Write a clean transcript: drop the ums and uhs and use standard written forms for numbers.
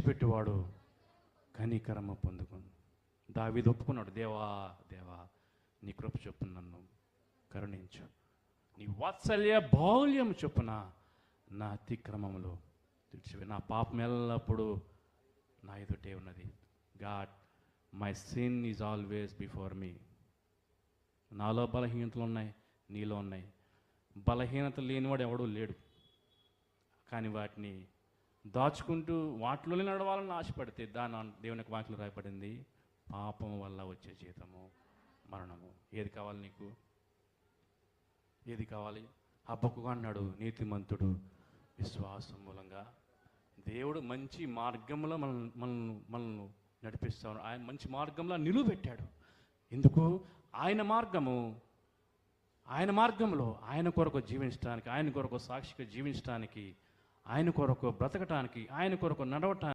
విడిచిపెట్టేవాడు కనికరమ పొందుకుని. దావీదు ఒప్పుకున్నాడు, దేవా దేవా నీ కృప చొప్పున నన్ను కరుణించు, నీ వాత్సల్య బాల్యం చొప్పున నా అతిక్రమములు తుడిచివే, నా పాపం ఎల్లప్పుడూ నా ఎదుటే ఉన్నది. God, my sin is always before me. నాలో బలహీనతలు ఉన్నాయి, నీలో ఉన్నాయి. బలహీనత లేనివాడు ఎవడూ లేడు. కానీ వాటిని దాచుకుంటూ వాటిలోనే నడవాలని ఆశపడితే దేవుని యొక్క వాక్యంలో రాయబడింది, పాపం వల్ల వచ్చే జీతము మరణము. ఏది కావాలి నీకు? ఏది కావాలి? హబక్కూకు అన్నాడు, నీతిమంతుడు విశ్వాసం మూలంగా దేవుడు మంచి మార్గంలో మనల్ని నడిపిస్తాడు. ఆయన మంచి మార్గంలో నిలువబెట్టాడు. ఎందుకు? ఆయన మార్గంలో ఆయన కొరకు జీవించడానికి, ఆయన కొరకు సాక్షిగా జీవించడానికి, ఆయన కొరకు బ్రతకటానికి, ఆయన కొరకు నడవటానికి